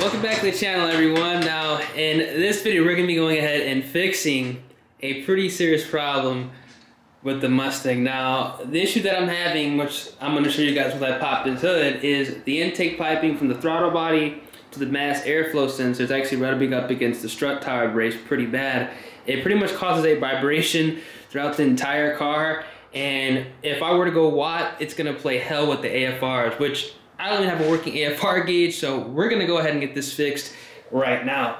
Welcome back to the channel, everyone. Now, in this video, we're going to be going ahead and fixing a pretty serious problem with the Mustang. Now, the issue that I'm having, which I'm going to show you guys when I pop this hood, is the intake piping from the throttle body to the mass airflow sensor is actually rubbing up against the strut tower brace pretty bad. It pretty much causes a vibration throughout the entire car, and if I were to go watt, it's going to play hell with the AFRs, which I don't even have a working AFR gauge, so we're gonna go ahead and get this fixed right now.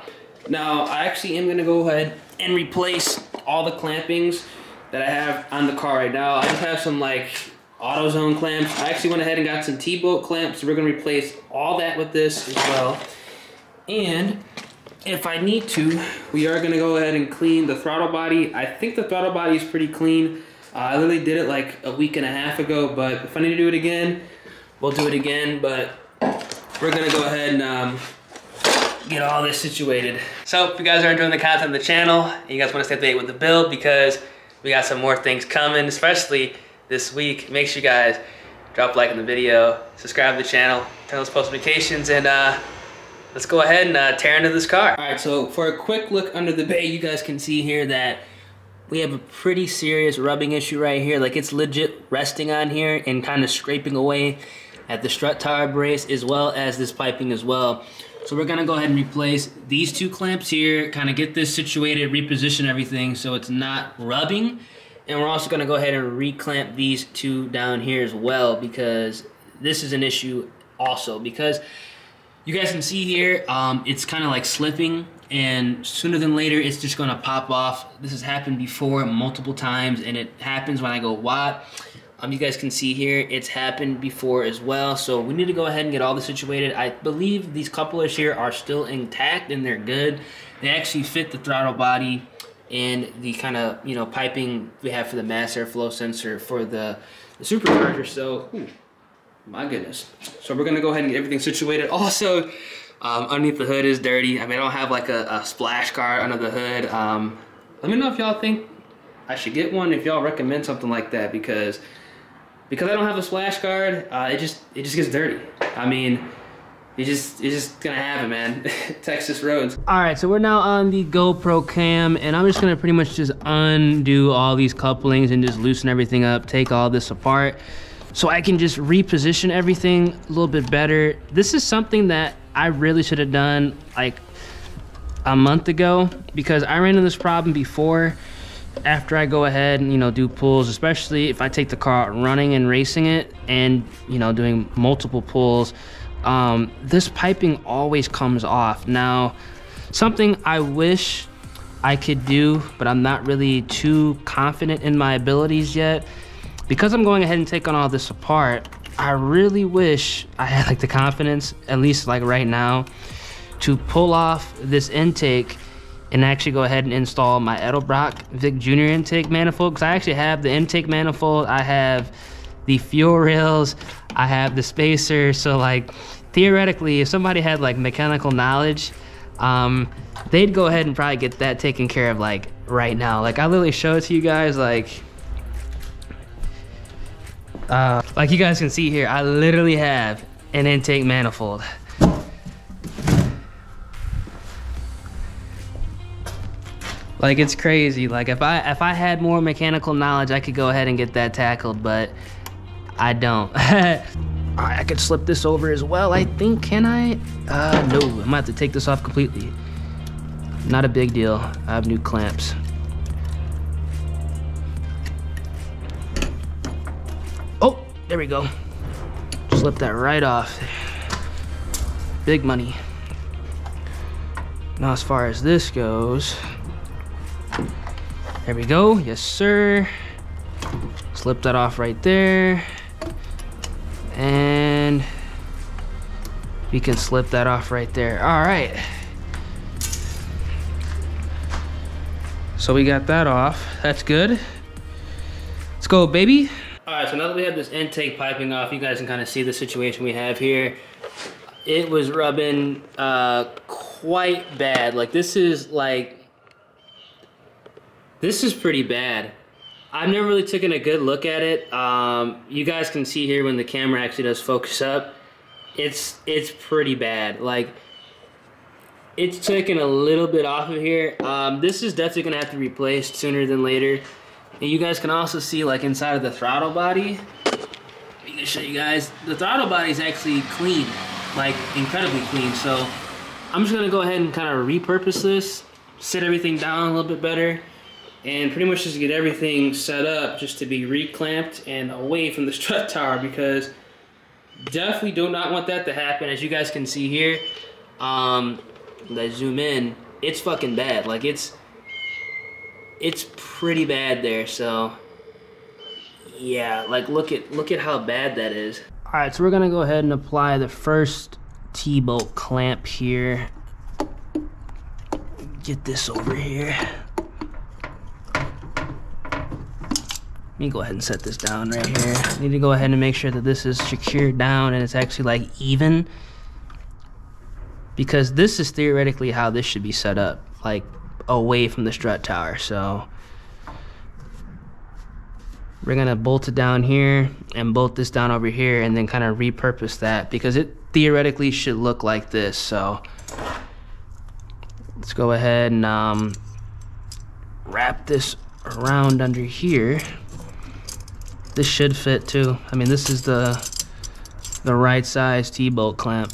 Now, I actually am gonna go ahead and replace all the clampings that I have on the car right now. I just have some like AutoZone clamps. I actually went ahead and got some T-bolt clamps, so we're gonna replace all that with this as well. And if I need to, we are gonna go ahead and clean the throttle body. I think the throttle body is pretty clean. I literally did it like a week and a half ago, but if I need to do it again, we'll do it again, but we're gonna go ahead and get all this situated. So if you guys are enjoying the content of the channel, and you guys wanna stay up to date with the build, because we got some more things coming, especially this week, make sure you guys drop a like on the video, subscribe to the channel, turn on those post notifications, and let's go ahead and tear into this car. All right, so for a quick look under the bay, you guys can see here that we have a pretty serious rubbing issue right here. Like, it's legit resting on here and kind of scraping away at the strut tower brace as well as this piping as well. So we're gonna go ahead and replace these two clamps here, kind of get this situated, reposition everything so it's not rubbing. And we're also gonna go ahead and reclamp these two down here as well, because this is an issue also, because you guys can see here, it's kind of like slipping, and sooner than later it's just gonna pop off. This has happened before multiple times, and it happens when I go watt. You guys can see here, it's happened before as well. So we need to go ahead and get all this situated. I believe these couplers here are still intact and they're good. They actually fit the throttle body and the kind of, you know, piping we have for the mass airflow sensor for the Supercharger. So, ooh, my goodness. So we're gonna go ahead and get everything situated. Also, underneath the hood is dirty. I mean, I don't have like a splash guard under the hood. Let me know if y'all think I should get one, if y'all recommend something like that, because I don't have a splash guard, it just gets dirty. I mean, you're just gonna have it, man. Texas roads. All right, so we're now on the GoPro cam, and I'm just gonna pretty much just undo all these couplings and just loosen everything up, take all this apart, so I can just reposition everything a little bit better. This is something that I really should have done like a month ago, because I ran into this problem before. After I go ahead and, you know, do pulls, especially if I take the car out running and racing it and, you know, doing multiple pulls, this piping always comes off. Now, something I wish I could do, but I'm not really too confident in my abilities yet, because I'm going ahead and taking all this apart. I really wish I had like the confidence, at least like right now, to pull off this intake and actually go ahead and install my Edelbrock Vic Jr. intake manifold, because I actually have the intake manifold, I have the fuel rails, I have the spacer. So like, theoretically, if somebody had like mechanical knowledge, they'd go ahead and probably get that taken care of like right now. Like, I literally show it to you guys, like you guys can see here, I literally have an intake manifold. Like, it's crazy. Like, if I had more mechanical knowledge, I could go ahead and get that tackled, but I don't. Alright, I could slip this over as well, I think. Can I? No, I'm gonna have to take this off completely. Not a big deal. I have new clamps. Oh, there we go. Slip that right off. Big money. Now, as far as this goes, there we go. Yes, sir. Slip that off right there. And we can slip that off right there. All right. So we got that off. That's good. Let's go, baby. All right, so now that we have this intake piping off, you guys can kind of see the situation we have here. It was rubbing quite bad. Like, this is pretty bad. I've never really taken a good look at it. You guys can see here when the camera actually does focus up, it's pretty bad. Like, it's taken a little bit off of here. This is definitely gonna have to be replaced sooner than later. And you guys can also see like inside of the throttle body. I'm gonna show you guys. The throttle body is actually clean, like incredibly clean. So I'm just gonna go ahead and kind of repurpose this, sit everything down a little bit better, and pretty much just get everything set up just to be reclamped and away from the strut tower, because definitely do not want that to happen. As you guys can see here, let's zoom in. It's fucking bad. Like it's pretty bad there. So yeah, like look at how bad that is. All right, so we're gonna go ahead and apply the first T-bolt clamp here. Get this over here. Let me go ahead and set this down right here. I need to go ahead and make sure that this is secured down and it's actually like even, because this is theoretically how this should be set up, like away from the strut tower. So we're gonna bolt it down here and bolt this down over here and then kind of repurpose that, because it theoretically should look like this. So let's go ahead and wrap this around under here. This should fit too. I mean, this is the right size T-bolt clamp.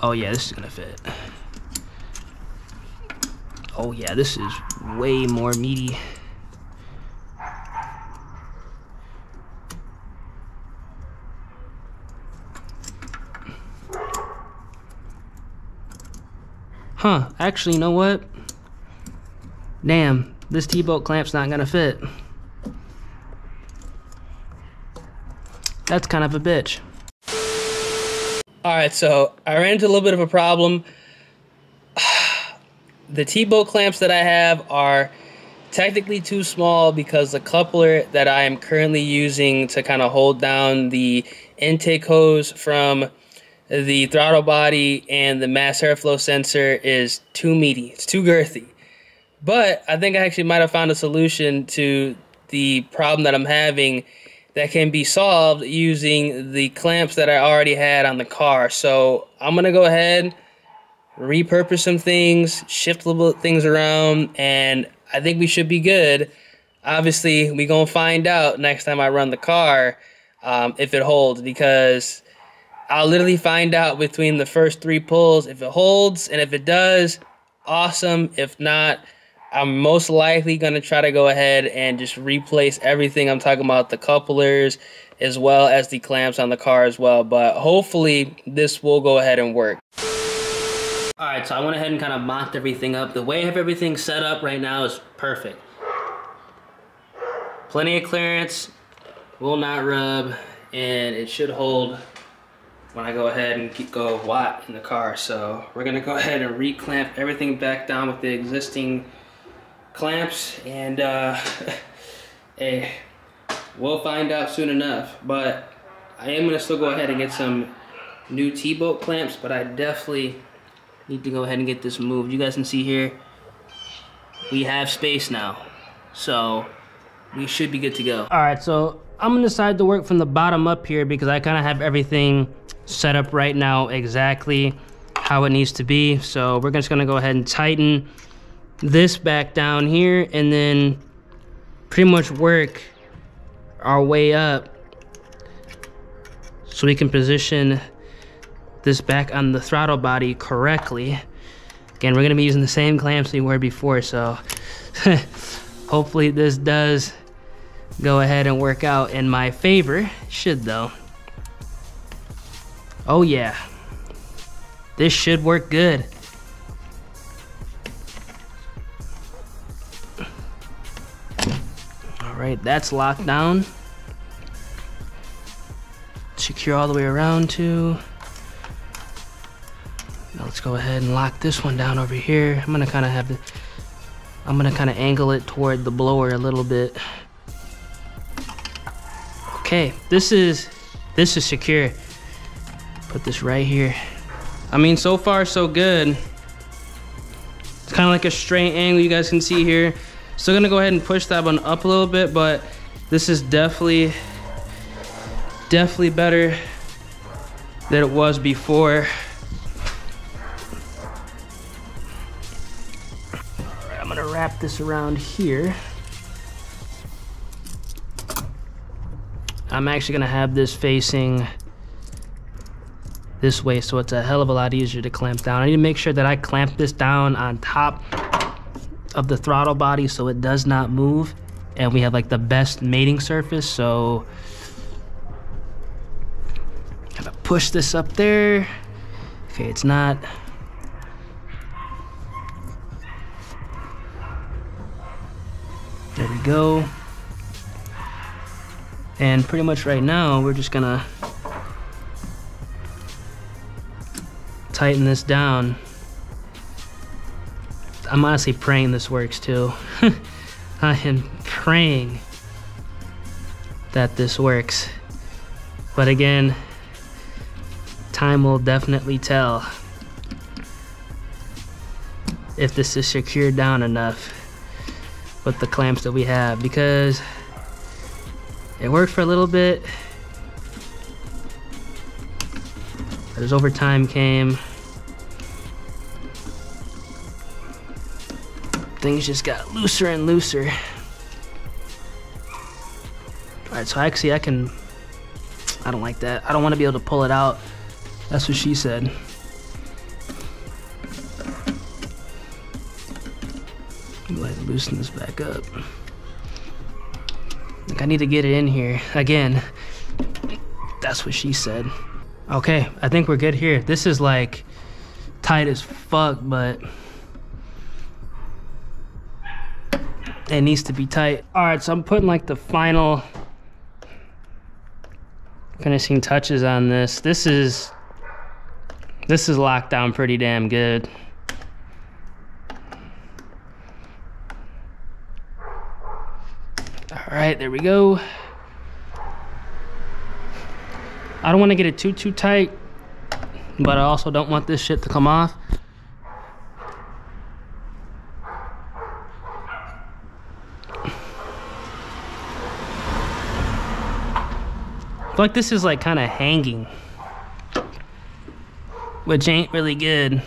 Oh yeah, this is gonna fit. Oh yeah, this is way more meaty. Huh, actually, you know what? Damn, this T-bolt clamp's not gonna fit. That's kind of a bitch. Alright, so I ran into a little bit of a problem. The T-bolt clamps that I have are technically too small, because the coupler that I am currently using to kind of hold down the intake hose from the throttle body and the mass airflow sensor is too meaty. It's too girthy. But I think I actually might have found a solution to the problem that I'm having that can be solved using the clamps that I already had on the car. So I'm gonna go ahead, repurpose some things, shift little things around, and I think we should be good. Obviously, we gonna find out next time I run the car if it holds, because I'll literally find out between the first 3 pulls if it holds, and if it does, awesome. If not, I'm most likely going to try to go ahead and just replace everything. I'm talking about the couplers as well as the clamps on the car as well, but hopefully this will go ahead and work. Alright, so I went ahead and kind of mocked everything up. The way I have everything set up right now is perfect. Plenty of clearance, will not rub, and it should hold when I go ahead and go watt in the car. So we're gonna go ahead and reclamp everything back down with the existing clamps, and hey, we'll find out soon enough. But I am gonna still go ahead and get some new T-bolt clamps, but I definitely need to go ahead and get this moved. You guys can see here, we have space now, so we should be good to go. All right, so I'm gonna decide to work from the bottom up here, because I kind of have everything set up right now exactly how it needs to be. So we're just gonna go ahead and tighten this back down here, and then pretty much work our way up so we can position this back on the throttle body correctly. Again, we're gonna be using the same clamps we were before, so hopefully this does go ahead and work out in my favor. Should though. Oh yeah, this should work good. All right, that's locked down. Secure all the way around too. Now let's go ahead and lock this one down over here. I'm gonna kind of angle it toward the blower a little bit. Okay, this is secure. Put this right here. I mean, so far so good. It's kind of like a straight angle you guys can see here. Still gonna go ahead and push that one up a little bit, but this is definitely better than it was before. wrap this around here. I'm actually gonna have this facing this way, so it's a hell of a lot easier to clamp down. I need to make sure that I clamp this down on top of the throttle body so it does not move, and we have like the best mating surface. So I'm gonna push this up there. Okay, it's not. There we go. And pretty much right now, we're just gonna tighten this down. I'm honestly praying this works too. I am praying that this works. But again, time will definitely tell if this is secured down enough with the clamps that we have, because it worked for a little bit, but as overtime came, things just got looser and looser. Alright, so actually I don't like that. I don't want to be able to pull it out. That's what she said. Go ahead and loosen this back up. Like, I need to get it in here again. That's what she said. Okay, I think we're good here. This is like tight as fuck, but it needs to be tight. All right, so I'm putting like the final finishing touches on this. This is locked down pretty damn good. All right, there we go. I don't want to get it too tight, but I also don't want this shit to come off. I feel like this is like kind of hanging, which ain't really good.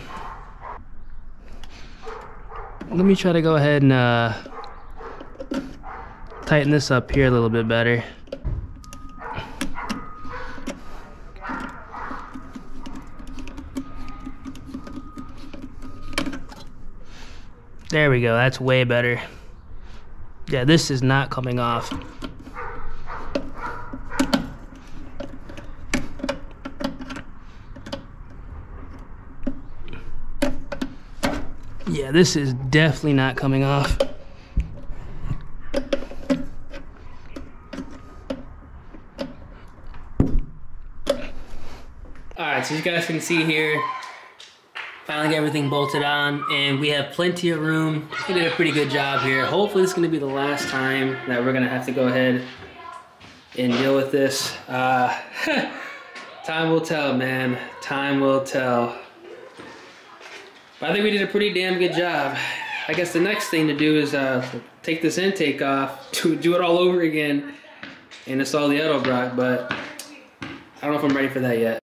Let me try to go ahead and tighten this up here a little bit better. There we go, that's way better. Yeah, this is not coming off. Yeah, this is definitely not coming off. Alright, so you guys can see here, finally got everything bolted on, and we have plenty of room. We did a pretty good job here. Hopefully this is going to be the last time that we're going to have to go ahead and deal with this. Time will tell, man. Time will tell. But I think we did a pretty damn good job. I guess the next thing to do is take this intake off, do it all over again, and install the Edelbrock, but I don't know if I'm ready for that yet.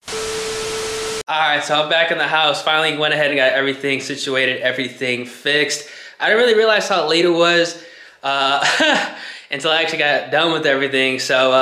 Alright, so I'm back in the house. Finally went ahead and got everything situated, everything fixed. I didn't really realize how late it was until I actually got done with everything. So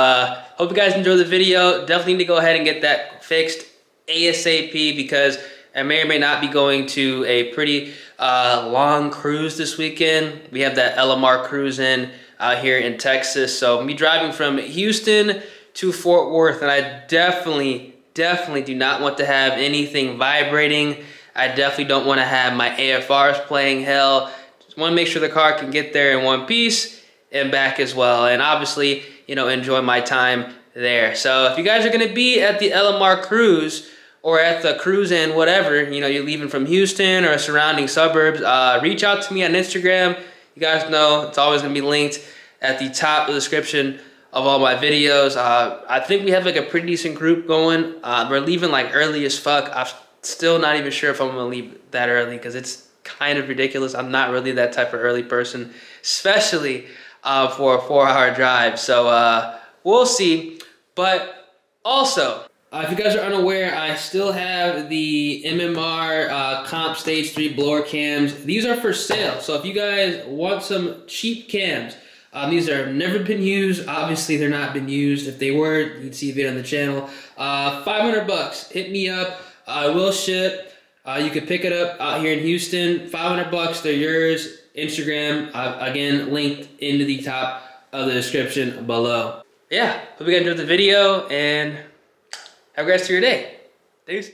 hope you guys enjoyed the video. Definitely need to go ahead and get that fixed ASAP, because I may or may not be going to a pretty long cruise this weekend. We have that LMR cruise in out here in Texas. So I'm gonna be driving from Houston to Fort Worth, and I definitely do not want to have anything vibrating. I definitely don't want to have my AFRs playing hell. Just want to make sure the car can get there in one piece and back as well, and obviously, you know, enjoy my time there. So if you guys are going to be at the LMR cruise or at the cruise in, whatever, you know, you're leaving from Houston or surrounding suburbs, reach out to me on Instagram. You guys know it's always going to be linked at the top of the description of all my videos. I think we have like a pretty decent group going. We're leaving like early as fuck. I'm still not even sure if I'm gonna leave that early, because it's kind of ridiculous. I'm not really that type of early person, especially for a 4-hour drive. So we'll see. But also, If you guys are unaware, I still have the MMR Comp Stage 3 blower cams. These are for sale, so if you guys want some cheap cams, these have never been used. Obviously, they're not been used. If they were, you'd see a video on the channel. 500 bucks. Hit me up. I will ship. You can pick it up out here in Houston. 500 bucks. They're yours. Instagram, again, linked into the top of the description below. Yeah, hope you guys enjoyed the video, and have a great rest of your day. Thanks.